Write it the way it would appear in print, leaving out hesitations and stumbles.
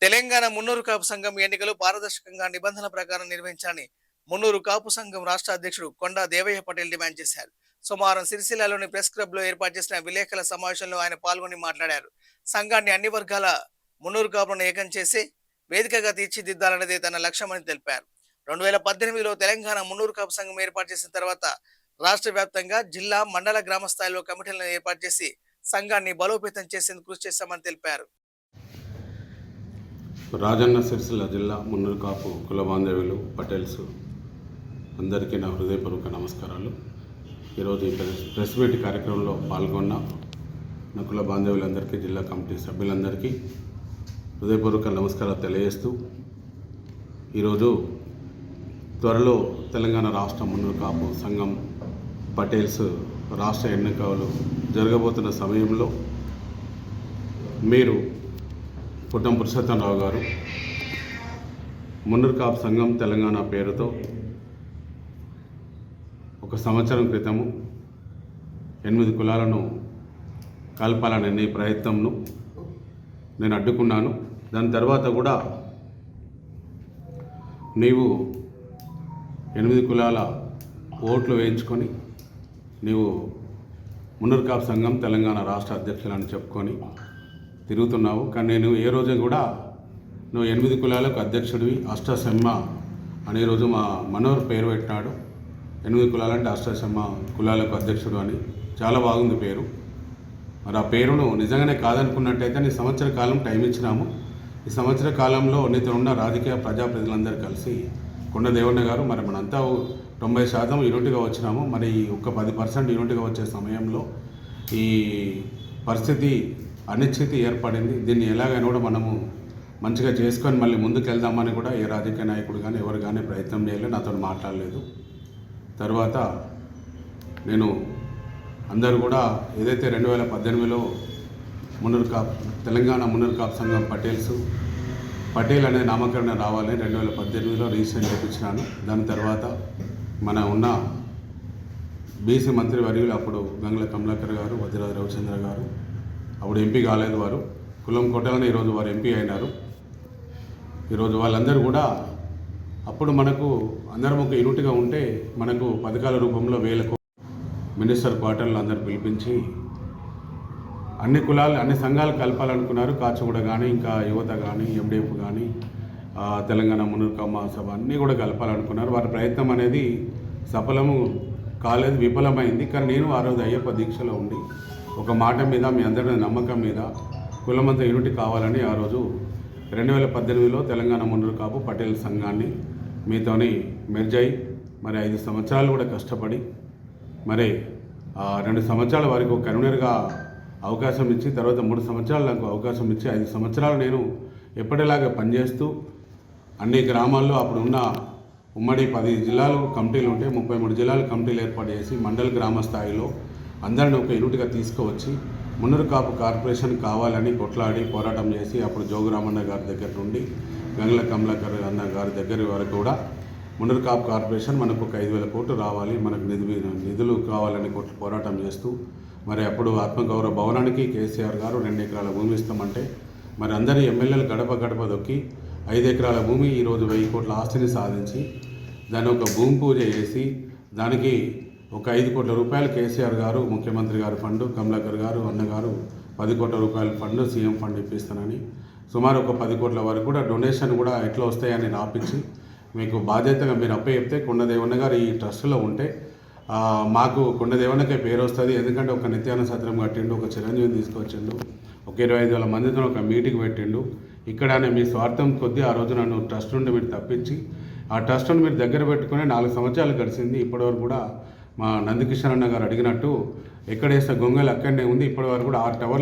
తెలంగాణ మున్నూరు కాపు సంఘం ఎన్నికలు పారదర్శకంగా నిబంధనల ప్రకారం నిర్వహించాలని మున్నూరు కాపు సంఘం రాష్ట్ర అధ్యక్షుడు కొండా దేవయ్య పటేల్ డిమాండ్ చేశారు. సోమవారం సిరిసిల్లాలోని ప్రెస్ క్లబ్ లో ఏర్పాటు చేసిన విలేకరుల సమావేశంలో ఆయన పాల్గొని మాట్లాడారు. సంఘాన్ని అన్ని వర్గాల మున్నూరు కాపులను ఏకం చేసి వేదికగా తీర్చిదిద్దాలన్నదే తన లక్ష్యమని తెలిపారు. 2018లో తెలంగాణ మున్నూరు కాపు సంఘం ఏర్పాటు చేసిన తర్వాత రాష్ట్ర వ్యాప్తంగా జిల్లా మండల గ్రామ స్థాయిలో కమిటీలను ఏర్పాటు చేసి సంఘాన్ని బలోపేతం చేసేందుకు కృషి చేస్తామని తెలిపారు. రాజన్న సిరిసిల్ల జిల్లా మున్నూరు కాపు కుల బాంధవ్యులు పటేల్స్ అందరికీ నా హృదయపూర్వక నమస్కారాలు. ఈరోజు ఈ ప్రెస్ మీట్ కార్యక్రమంలో పాల్గొన్న నా కుల బాంధవ్యులందరికీ, జిల్లా కమిటీ సభ్యులందరికీ హృదయపూర్వక నమస్కారాలు తెలియజేస్తూ, ఈరోజు త్వరలో తెలంగాణ రాష్ట్ర మున్నూరు కాపు సంఘం పటేల్స్ రాష్ట్ర ఎన్నికలు జరగబోతున్న సమయంలో మీరు పుట్టం పురుషోత్తమరావు గారు మున్నూరు కాపు సంఘం తెలంగాణ పేరుతో ఒక సంవత్సరం క్రితము 8 కులాలను కలపాలనే ప్రయత్నంను నేను అడ్డుకున్నాను. దాని తర్వాత కూడా నీవు 8 కులాల ఓట్లు వేయించుకొని నీవు మున్నూరు కాపు సంఘం తెలంగాణ రాష్ట్ర అధ్యక్షులని చెప్పుకొని తిరుగుతున్నావు. కానీ నేను ఏ రోజు కూడా నువ్వు 8 కులాలకు అధ్యక్షుడివి, అష్టసెమ్మ అనే రోజు మా మనోహర్ పేరు పెట్టినాడు. 8 కులాలంటే అష్టసెమ్మ కులాలకు అధ్యక్షుడు అని. చాలా బాగుంది పేరు. మరి ఆ పేరును నిజంగానే కాదనుకున్నట్టయితే నీ సంవత్సర కాలం టైం ఇచ్చినాము. ఈ సంవత్సర కాలంలో నీతో ఉన్న రాజకీయ ప్రజాప్రతినిధులందరూ కలిసి కొండ దేవన్న గారు మరి మనంతా 90% యూనిట్గా వచ్చినాము. మరి ఒక 10% యూనిట్గా వచ్చే సమయంలో ఈ పరిస్థితి అనిశ్చితి ఏర్పడింది. దీన్ని ఎలాగైనా కూడా మనము మంచిగా చేసుకొని మళ్ళీ ముందుకు వెళ్దామని కూడా ఏ రాజకీయ నాయకుడు కానీ ఎవరు కానీ ప్రయత్నం చేయలేదు, నాతో మాట్లాడలేదు. తర్వాత నేను అందరూ కూడా ఏదైతే 2018లో మున్నూరు కాపు తెలంగాణ మున్నూరు కాపు సంఘం పటేల్ అనే నామకరణ రావాలని 2018లో రిజిస్ట్రేషన్ చేయించినాను. దాని తర్వాత మన ఉన్న బీసీ మంత్రి వర్యులు అప్పుడు గంగుల కమలాకర్ గారు, వజ్రరాజు రవిచంద్ర గారు, అప్పుడు ఎంపీ కాలేదు వారు, కులం కొట్టాలని ఈరోజు వారు ఎంపీ అయినారు. ఈరోజు వాళ్ళందరూ కూడా అప్పుడు మనకు అందరం ఒక యూనిట్గా ఉంటే మనకు పథకాల రూపంలో 1000 మినిస్టర్ క్వార్టర్లు అందరూ పిలిపించి అన్ని కులాలు అన్ని సంఘాలు కలపాలనుకున్నారు. కాచగూడ కానీ, ఇంకా యువత కానీ, ఎండిఎఫ్ కానీ, తెలంగాణ మున్నూరు కాపు మహాసభ అన్నీ కూడా కలపాలనుకున్నారు. వారి ప్రయత్నం అనేది సఫలము కాలేదు, విఫలమైంది. కానీ నేను ఆ రోజు అయ్యప్ప దీక్షలో ఉండి ఒక మాట మీద, మీ అందరి నమ్మకం మీద కులమంతా యూనిటీ కావాలని ఆ రోజు 2018లో తెలంగాణ మున్నూరు కాపు పటేల్ సంఘాన్ని మీతోని మెర్జై మరి 5 సంవత్సరాలు కూడా కష్టపడి మరి 2 సంవత్సరాల వారికి ఒక కన్వీనర్గా అవకాశం ఇచ్చి, తర్వాత 3 సంవత్సరాలు నాకు అవకాశం ఇచ్చి 5 సంవత్సరాలు నేను ఎప్పటిలాగా పనిచేస్తూ అన్ని గ్రామాల్లో అప్పుడు ఉన్న ఉమ్మడి 10 జిల్లాలు కమిటీలు ఉంటే 33 జిల్లాలు కమిటీలు ఏర్పాటు చేసి మండల గ్రామ స్థాయిలో అందరిని ఒక యూనిట్గా తీసుకువచ్చి మున్నూరు కాపు కార్పొరేషన్ కావాలని కొట్లాడి పోరాటం చేసి అప్పుడు జోగురామన్న గారి దగ్గర నుండి గంగుల కమలాకర్ అన్న గారి దగ్గర వరకు కూడా మున్నూరు కాపు కార్పొరేషన్ మనకు ఒక 5,000 కోట్లు రావాలి, మనకు నిధులు కావాలని పోరాటం చేస్తూ మరి అప్పుడు ఆత్మగౌరవ భవనానికి కేసీఆర్ గారు 2 ఎకరాల భూమి ఇస్తామంటే మరి అందరి ఎమ్మెల్యేలు గడప గడప దొక్కి 5 ఎకరాల భూమి ఈరోజు 1000 కోట్ల ఆస్తిని సాధించి దాన్ని ఒక భూమి పూజ చేసి దానికి ఒక 5 కోట్ల రూపాయలు కేసీఆర్ గారు ముఖ్యమంత్రి గారు ఫండ్, కమలాకర్ గారు అన్నగారు 10 కోట్ల రూపాయల ఫండ్ సీఎం ఫండ్ ఇప్పిస్తానని సుమారు ఒక 10 కోట్ల వరకు కూడా డొనేషన్ కూడా ఎట్లా వస్తాయని రాపించి మీకు బాధ్యతగా మీరు అప్పే చెప్తే కొండదేవన్న గారు ఈ ట్రస్ట్లో ఉంటే మాకు కొండదేవన్నకే పేరు వస్తుంది. ఎందుకంటే ఒక నిత్యానంద సత్రం కట్టిండు, ఒక చిరంజీవిని తీసుకొచ్చిండు, ఒక 25,000 మందితో ఒక మీటింగ్ పెట్టిండు. ఇక్కడనే మీ స్వార్థం కొద్దీ ఆ రోజు నన్ను ట్రస్ట్ నుండి మీరు తప్పించి ఆ ట్రస్ట్ను మీరు దగ్గర పెట్టుకుని 4 సంవత్సరాలు గడిచింది. ఇప్పటివరకు కూడా మా నందకిషోర్ అన్న గారు అడిగినట్టు ఎక్కడేస్తే గొంగలు అక్కడనే ఉంది. ఇప్పటివరకు కూడా 6 టవర్లు